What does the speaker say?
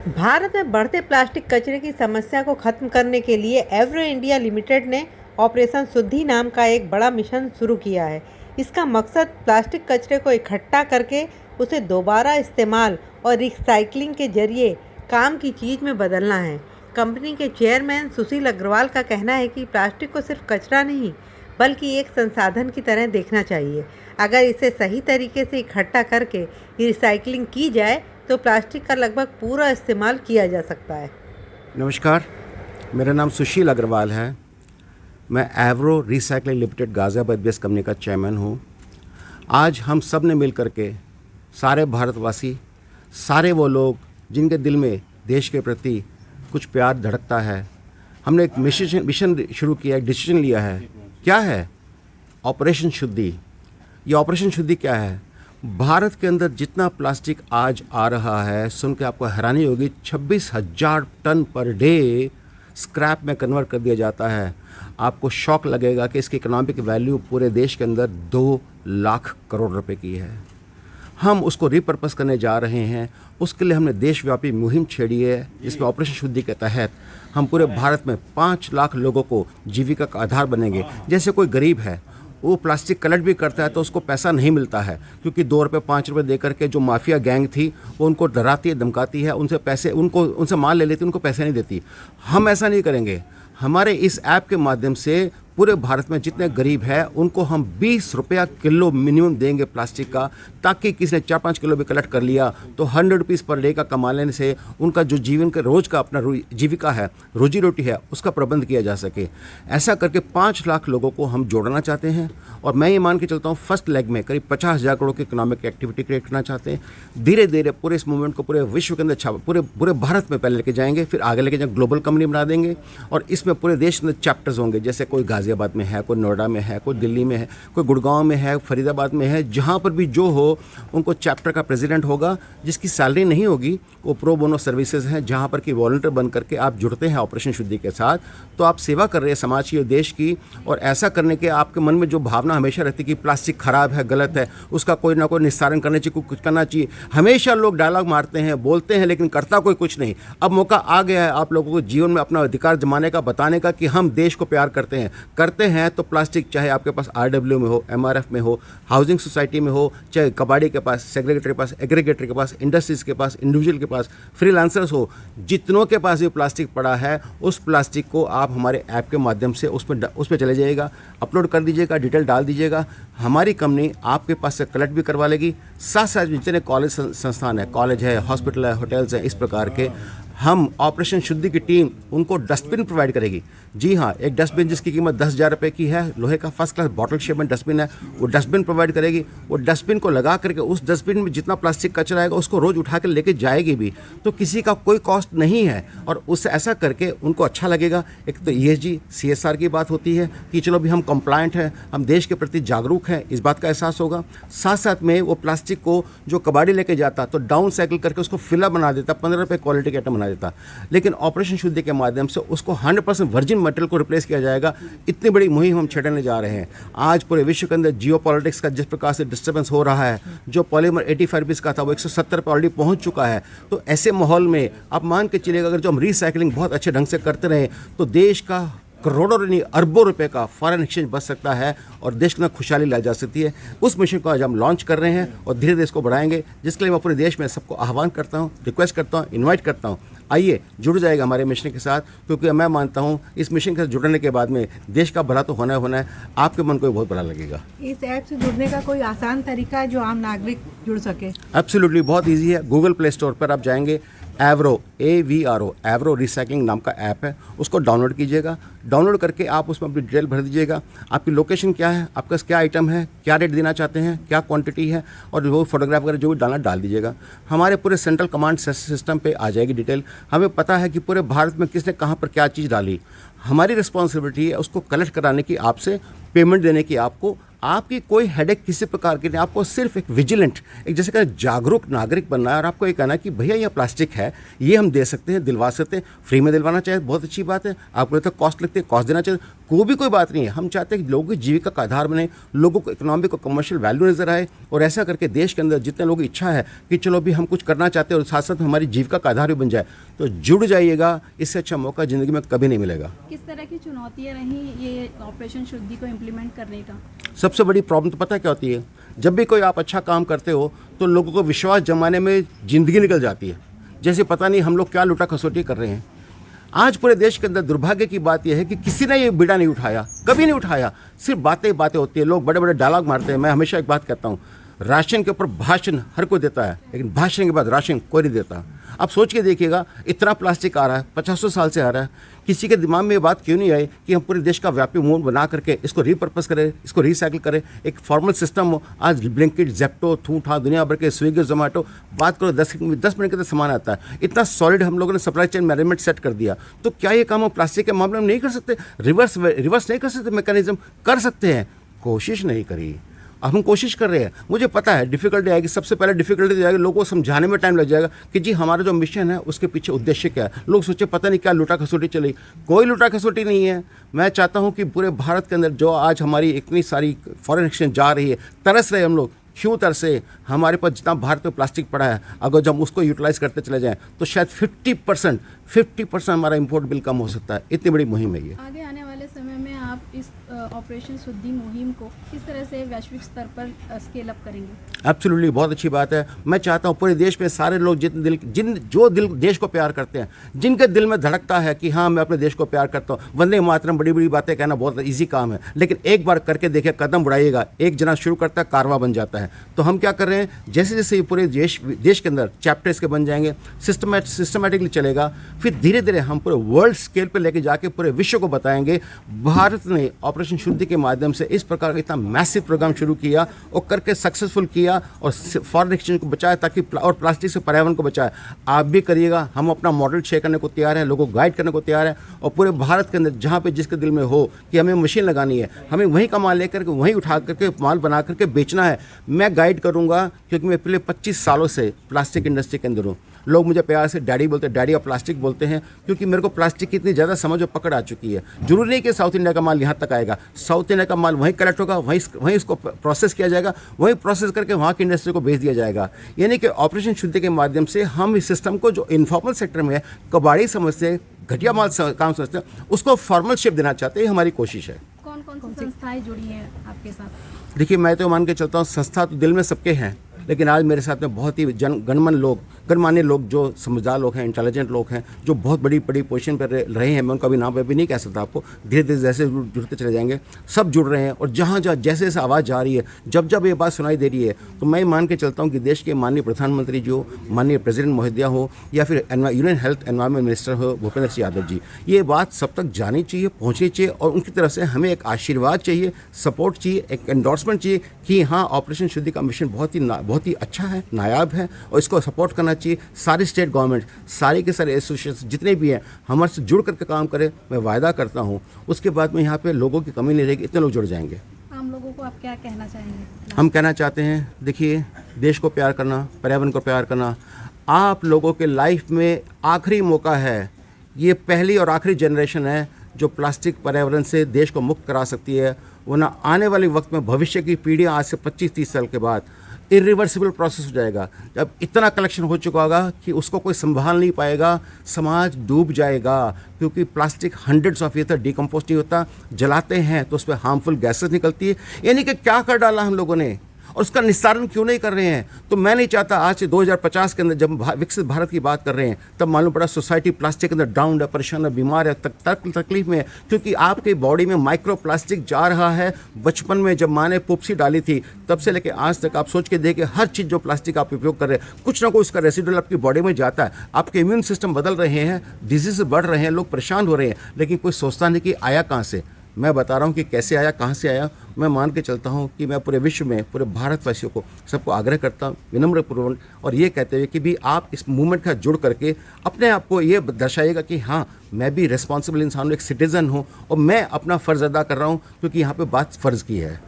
भारत में बढ़ते प्लास्टिक कचरे की समस्या को खत्म करने के लिए एवरो इंडिया लिमिटेड ने ऑपरेशन शुद्धि नाम का एक बड़ा मिशन शुरू किया है। इसका मकसद प्लास्टिक कचरे को इकट्ठा करके उसे दोबारा इस्तेमाल और रिसाइकलिंग के जरिए काम की चीज़ में बदलना है। कंपनी के चेयरमैन सुशील अग्रवाल का कहना है कि प्लास्टिक को सिर्फ कचरा नहीं बल्कि एक संसाधन की तरह देखना चाहिए। अगर इसे सही तरीके से इकट्ठा करके रिसाइकलिंग की जाए तो प्लास्टिक का लगभग पूरा इस्तेमाल किया जा सकता है। नमस्कार, मेरा नाम सुशील अग्रवाल है। मैं Avro recycling limited Ghaziabad based company का चेयरमैन हूँ। आज हम सब ने मिल करके सारे भारतवासी, सारे वो लोग जिनके दिल में देश के प्रति कुछ प्यार धड़कता है, हमने एक मिशन शुरू किया, एक डिसीजन लिया है। क्या है? ऑपरेशन शुद्धि। ये ऑपरेशन शुद्धि क्या है? भारत के अंदर जितना प्लास्टिक आज आ रहा है, सुन के आपको हैरानी होगी, 26,000 टन पर डे स्क्रैप में कन्वर्ट कर दिया जाता है। आपको शॉक लगेगा कि इसकी इकोनॉमिक वैल्यू पूरे देश के अंदर 2 लाख करोड़ रुपए की है। हम उसको रिपर्पस करने जा रहे हैं। उसके लिए हमने देशव्यापी मुहिम छेड़ी है, जिसमें ऑपरेशन शुद्धि के तहत हम पूरे भारत में 5 लाख लोगों को जीविका का आधार बनेंगे। जैसे कोई गरीब है, वो प्लास्टिक कलेक्ट भी करता है तो उसको पैसा नहीं मिलता है, क्योंकि 2 रुपये 5 रुपये दे करके जो माफिया गैंग थी वो उनको डराती है, धमकाती है, उनसे माल ले लेती, उनको पैसे नहीं देती। हम ऐसा नहीं करेंगे। हमारे इस ऐप के माध्यम से पूरे भारत में जितने गरीब हैं उनको हम 20 रुपया किलो मिनिमम देंगे प्लास्टिक का, ताकि किसी ने 4-5 किलो भी कलेक्ट कर लिया तो 100 रुपीज़ पर डे का कमा लेने से उनका जो जीवन के रोज़ का अपना जीविका है, रोजी रोटी है, उसका प्रबंध किया जा सके। ऐसा करके 5 लाख लोगों को हम जोड़ना चाहते हैं। और मैं ये मान के चलता हूँ फर्स्ट लेग में करीब 50,000 करोड़ की इकोनॉमिक एक्टिविटी क्रिएट करना चाहते हैं। धीरे धीरे पूरे इस मूवमेंट को पूरे विश्व के अंदर पूरे भारत में पहले लेके जाएंगे, फिर आगे लेके जाएंगे, ग्लोबल कंपनी बना देंगे। और इसमें पूरे देश के अंदर चैप्टर्स होंगे, जैसे कोई गाज़ियाबाद में है, कोई नोएडा में है, कोई दिल्ली में है, कोई गुड़गांव में है, फरीदाबाद में है। जहाँ पर भी जो हो उनको चैप्टर का प्रेसिडेंट होगा, जिसकी सैलरी नहीं होगी। वो प्रो बोनो सर्विसेज हैं, जहाँ पर कि वॉलंटियर बन करके आप जुड़ते हैं ऑपरेशन शुद्धि के साथ, तो आप सेवा कर रहे हैं समाज की और देश की। और ऐसा करने के आपके मन में जो भावना हमेशा रहती है कि प्लास्टिक खराब है, गलत है, उसका कोई ना कोई निस्तारण करना चाहिए, कुछ करना चाहिए। हमेशा लोग डायलॉग मारते हैं, बोलते हैं, लेकिन करता कोई कुछ नहीं। अब मौका आ गया है आप लोगों को जीवन में अपना अधिकार जमाने का, बताने का कि हम देश को प्यार करते हैं। तो प्लास्टिक चाहे आपके पास RW में हो, MRF में हो, हाउसिंग सोसाइटी में हो, चाहे कबाड़ी के पास, सेग्रीगेटर के पास, एग्रीगेटर के पास, इंडस्ट्रीज़ के पास, इंडिविजुअल के पास, फ्रीलांसर्स हो, जितनों के पास ये प्लास्टिक पड़ा है, उस प्लास्टिक को आप हमारे ऐप के माध्यम से उस पर चले जाइएगा, अपलोड कर दीजिएगा, डिटेल डाल दीजिएगा। हमारी कंपनी आपके पास से कलेक्ट भी करवा लेगी। साथ साथ जितने कॉलेज संस्थान है, कॉलेज है, हॉस्पिटल है, होटल्स हैं, इस प्रकार के हम ऑपरेशन शुद्धि की टीम उनको डस्टबिन प्रोवाइड करेगी। जी हाँ, एक डस्टबिन जिसकी कीमत 10,000 रुपये की है, लोहे का फर्स्ट क्लास बॉटल शेप में डस्टबिन है, वो डस्टबिन प्रोवाइड करेगी। वो डस्टबिन को लगा करके उस डस्टबिन में जितना प्लास्टिक कचरा आएगा उसको रोज़ उठा कर लेके जाएगी भी, तो किसी का कोई कॉस्ट नहीं है। और उससे ऐसा करके उनको अच्छा लगेगा। एक तो ESG CSR की बात होती है कि चलो भी हम कंप्लायंट हैं, हम देश के प्रति जागरूक हैं, इस बात का एहसास होगा। साथ साथ में वो प्लास्टिक को जो कबाड़ी लेके जाता तो डाउन साइकिल करके उसको फिला बना देता, 15 रुपये क्वालिटी का आइटम बना देता। लेकिन ऑपरेशन शुद्धि के माध्यम से उसको 100% वर्जिन मटेरियल को रिप्लेस किया जाएगा। इतनी बड़ी मुहिम हम छेड़ने जा रहे हैं। आज पूरे विश्व के अंदर जियोपॉलिटिक्स का जिस प्रकार से डिस्टर्बेंस हो रहा है, जो पॉलीमर 85 रुपीज़ का था वो 170 पर ऑलरेडी पहुंच चुका है। तो ऐसे माहौल में आप मान के चलिएगा, अगर जो हम रिसाइकलिंग बहुत अच्छे ढंग से करते रहे तो देश का करोड़ों नहीं अरबों रुपए का फॉरेन एक्सचेंज बच सकता है और देश के अंदर खुशहाली लाई जा सकती है। उस मिशन को आज हम लॉन्च कर रहे हैं और धीरे धीरे इसको बढ़ाएंगे, जिसके लिए मैं पूरे देश में सबको आह्वान करता हूं, रिक्वेस्ट करता हूं, इनवाइट करता हूं, आइए जुड़ जाएगा हमारे मिशन के साथ। क्योंकि मैं मानता हूं इस मिशन के साथ जुड़ने के बाद में देश का भला तो होना है, आपके मन को भी बहुत बड़ा लगेगा। इस ऐप से जुड़ने का कोई आसान तरीका है जो आम नागरिक जुड़ सके? एब्सोल्युटली, बहुत ईजी है। गूगल प्ले स्टोर पर आप जाएंगे, एवरो एवरो रिसाइकलिंग नाम का ऐप है, उसको डाउनलोड कीजिएगा। डाउनलोड करके आप उसमें अपनी डिटेल भर दीजिएगा। आपकी लोकेशन क्या है, आपका क्या आइटम है, क्या रेट देना चाहते हैं, क्या क्वांटिटी है, और वो फोटोग्राफ वगैरह जो भी डालना डाल दीजिएगा। हमारे पूरे सेंट्रल कमांड सिस्टम पे आ जाएगी डिटेल। हमें पता है कि पूरे भारत में किसने कहाँ पर क्या चीज़ डाली। हमारी रिस्पॉन्सिबिलिटी है उसको कलेक्ट कराने की, आपसे पेमेंट देने की आपको, आपकी कोई हेडेक किसी प्रकार की नहीं, आपको सिर्फ एक विजिलेंट, एक जैसे कहना जागरूक नागरिक बनना है और आपको ये कहना है कि भैया ये प्लास्टिक है, ये हम दे सकते हैं, दिलवा सकते हैं, फ्री में दिलवाना चाहिए, बहुत अच्छी बात है। आपको तो कॉस्ट लगती है, कॉस्ट देना चाहिए, कोई बात नहीं है। हम चाहते हैं कि लोगों की जीविका का आधार बने, लोगों को इकोनॉमिक और कमर्शियल वैल्यू नजर आए, और ऐसा करके देश के अंदर जितने लोगों की इच्छा है कि चलो भी हम कुछ करना चाहते हैं और साथ साथ हमारी जीविका का आधार भी बन जाए, तो जुड़ जाइएगा। इससे अच्छा मौका ज़िंदगी में कभी नहीं मिलेगा। किस तरह की चुनौतियाँ रहीं ये ऑपरेशन शुद्धि को इम्प्लीमेंट करने का? सबसे बड़ी प्रॉब्लम तो पता है क्या होती है? जब भी कोई आप अच्छा काम करते हो तो लोगों को विश्वास जमाने में ज़िंदगी निकल जाती है, जैसे पता नहीं हम लोग क्या लुटा खसोटी कर रहे हैं। आज पूरे देश के अंदर दुर्भाग्य की बात यह है कि किसी ने ये बीड़ा नहीं उठाया, कभी नहीं उठाया, सिर्फ बातें होती है, लोग बड़े बड़े डायलॉग मारते हैं। मैं हमेशा एक बात कहता हूँ, राशन के ऊपर भाषण हर कोई देता है, लेकिन भाषण के बाद राशन कोई नहीं देता। आप सोच के देखिएगा, इतना प्लास्टिक आ रहा है, 50 साल से आ रहा है, किसी के दिमाग में ये बात क्यों नहीं आई कि हम पूरे देश का व्यापी मूवमेंट बना करके इसको रिपर्पस करें, इसको रिसाइकिल करें, एक फॉर्मल सिस्टम हो। आज ब्लिंकिट, जेप्टो, थू ठा दुनिया भर के, स्विगी, जोमेटो, बात करो 10 मिनट के अंदर सामान आता है। इतना सॉलिड हम लोगों ने सप्लाई चेन मैनेजमेंट सेट कर दिया, तो क्या ये काम हम प्लास्टिक के मामले में नहीं कर सकते? रिवर्स नहीं कर सकते? मैकेनिज्म कर सकते हैं, कोशिश नहीं करी। अब हम कोशिश कर रहे हैं। मुझे पता है डिफ़िकल्टी आएगी, सबसे पहले डिफ़िकल्टी तो आएगी, लोगों को समझाने में टाइम लग जाएगा कि जी हमारा जो मिशन है उसके पीछे उद्देश्य क्या है। लोग सोचे पता नहीं क्या लूटा खसोटी चली, कोई लूटा खसोटी नहीं है। मैं चाहता हूँ कि पूरे भारत के अंदर जो आज हमारी इतनी सारी फॉरेन एक्सचेंज जा रही है, तरस रहे हम लोग, क्यों तरसे? हमारे पास जितना भारत में प्लास्टिक पड़ा है, अगर जब हम उसको यूटिलाइज़ करते चले जाएँ तो शायद 50% हमारा इम्पोर्ट बिल कम हो सकता है। इतनी बड़ी मुहिम है ये। आगे आने वाले समय में आप इस ऑपरेशन शुद्धि मुहिम को किस तरह से वैश्विक स्तर पर स्केल अप करेंगे? एब्सोल्युटली, बहुत अच्छी बात है। मैं चाहता हूँ पूरे देश में सारे लोग जो दिल देश को प्यार करते हैं, जिनके दिल में धड़कता है कि हाँ मैं अपने देश को प्यार करता हूँ, वंदे मातरम, बड़ी बड़ी बातें कहना बहुत ईजी काम है, लेकिन एक बार करके देखिए, कदम बढ़ाइएगा, एक जना शुरू करता है, कारवां बन जाता है। तो हम क्या कर रहे हैं, जैसे जैसे ये पूरे देश के अंदर चैप्टर इसके बन जाएंगे, सिस्टमेटिकली चलेगा, फिर धीरे धीरे हम पूरे वर्ल्ड स्केल पर लेके जाके पूरे विश्व को बताएंगे भारत ने ऑपरेशन शुद्धि के माध्यम से इस प्रकार का इतना मैसिव प्रोग्राम शुरू किया और करके सक्सेसफुल किया और फॉरेन एक्सचेंज को बचाया, ताकि और प्लास्टिक से पर्यावरण को बचाया। आप भी करिएगा, हम अपना मॉडल शेयर करने को तैयार हैं, लोगों को गाइड करने को तैयार हैं, और पूरे भारत के अंदर जहाँ पे जिसके दिल में हो कि हमें मशीन लगानी है, हमें वहीं का माल लेकर के वहीं उठा करके माल बना करके बेचना है, मैं गाइड करूँगा। क्योंकि मैं पिछले 25 सालों से प्लास्टिक इंडस्ट्री के अंदर हूँ। लोग मुझे प्यार से डैडी बोलते हैं, डैडी ऑफ प्लास्टिक बोलते हैं, क्योंकि मेरे को प्लास्टिक की इतनी ज़्यादा समझ और पकड़ आ चुकी है। जरूरी नहीं कि साउथ इंडिया का माल यहाँ तक आएगा, साउथ इंडिया का माल वहीं कलेक्ट होगा, वहीं इसको प्रोसेस किया जाएगा, वहीं प्रोसेस करके वहाँ की इंडस्ट्री को बेच दिया जाएगा। यानी कि ऑपरेशन शुद्धि के माध्यम से हम इस सिस्टम को जो इनफॉर्मल सेक्टर में है, कबाड़ी समझते हैं, घटिया माल काम समझते हैं, उसको फॉर्मल शेप देना चाहते हैं। हमारी कोशिश है। कौन कौन सी संस्थाएं जुड़ी हैं आपके साथ? देखिए, मैं तो मान के चलता हूँ, संस्था तो दिल में सबके हैं, लेकिन आज मेरे साथ में बहुत ही गणमान्य लोग, जो समझदार लोग हैं, इंटेलिजेंट लोग हैं, जो बहुत बड़ी पोजीशन पर रहे हैं। मैं उनका भी नाम अभी नहीं कह सकता आपको, धीरे धीरे जैसे जुड़ते चले जाएंगे, सब जुड़ रहे हैं। और जहाँ जैसे जैसे आवाज़ जा रही है, जब ये बात सुनाई दे रही है, तो मैं मान के चलता हूँ कि देश के माननीय प्रधानमंत्री जो माननीय प्रेसिडेंट महोदया हो, या फिर यूनियन हेल्थ एनवायरमेंट मिनिस्टर हो भूपेंद्र सिंह यादव जी, ये बात सब तक जानी चाहिए, पहुँचनी चाहिए, और उनकी तरफ से हमें एक आशीर्वाद चाहिए, सपोर्ट चाहिए, एक एंडोर्समेंट चाहिए कि हाँ ऑपरेशन शुद्धि का मिशन बहुत ही अच्छा है, नायाब है, और इसको सपोर्ट करना चाहिए। सारी स्टेट गवर्नमेंट, सारे के सारे एसोसिएशन जितने भी हैं, हमारे से जुड़ करके काम करें। मैं वायदा करता हूँ उसके बाद में यहाँ पे लोगों की कमी नहीं रहेगी, इतने लोग जुड़ जाएंगे। आम लोगों को आप क्या कहना चाहेंगे? हम कहना चाहते हैं, देखिए, देश को प्यार करना, पर्यावरण को प्यार करना आप लोगों के लाइफ में आखिरी मौका है। ये पहली और आखिरी जनरेशन है जो प्लास्टिक पर्यावरण से देश को मुक्त करा सकती है, वरना आने वाले वक्त में भविष्य की पीढ़ियाँ आज से 25-30 साल के बाद इरिवर्सिबल प्रोसेस हो जाएगा। जब इतना कलेक्शन हो चुका होगा कि उसको कोई संभाल नहीं पाएगा, समाज डूब जाएगा। क्योंकि प्लास्टिक हंड्रेड्स ऑफ ईयर तक डिकम्पोज नहीं होता, जलाते हैं तो उस पर हार्मफुल गैसेस निकलती है। यानी कि क्या कर डाला हम लोगों ने, और उसका निस्तारण क्यों नहीं कर रहे हैं? तो मैं नहीं चाहता आज से 2050 के अंदर जब विकसित भारत की बात कर रहे हैं, तब मालूम पड़ा सोसाइटी प्लास्टिक के अंदर डाउन है, परेशान है, बीमार है, तकलीफ में है, क्योंकि आपके बॉडी में माइक्रो प्लास्टिक जा रहा है। बचपन में जब माँ ने पुप्सी डाली थी, तब से लेकर आज तक आप सोच के देखिए, हर चीज़ जो प्लास्टिक आप उपयोग कर रहे हैं, कुछ ना कुछ उसका रेसिडुअल आपकी बॉडी में जाता है। आपके इम्यून सिस्टम बदल रहे हैं, डिजीज बढ़ रहे हैं, लोग परेशान हो रहे हैं, लेकिन कोई सोचता नहीं कि आया कहाँ से। मैं बता रहा हूँ कि कैसे आया, कहाँ से आया। मैं मान के चलता हूँ कि मैं पूरे विश्व में, पूरे भारतवासियों को, सबको आग्रह करता हूँ विनम्रपूर्वक, और ये कहते हुए कि भी आप इस मूवमेंट का जुड़ करके अपने आप को ये दर्शाइएगा कि हाँ मैं भी रिस्पॉन्सिबल इंसान हूँ, एक सिटीज़न हूँ, और मैं अपना फ़र्ज़ अदा कर रहा हूँ, क्योंकि यहाँ पे बात फ़र्ज़ की है।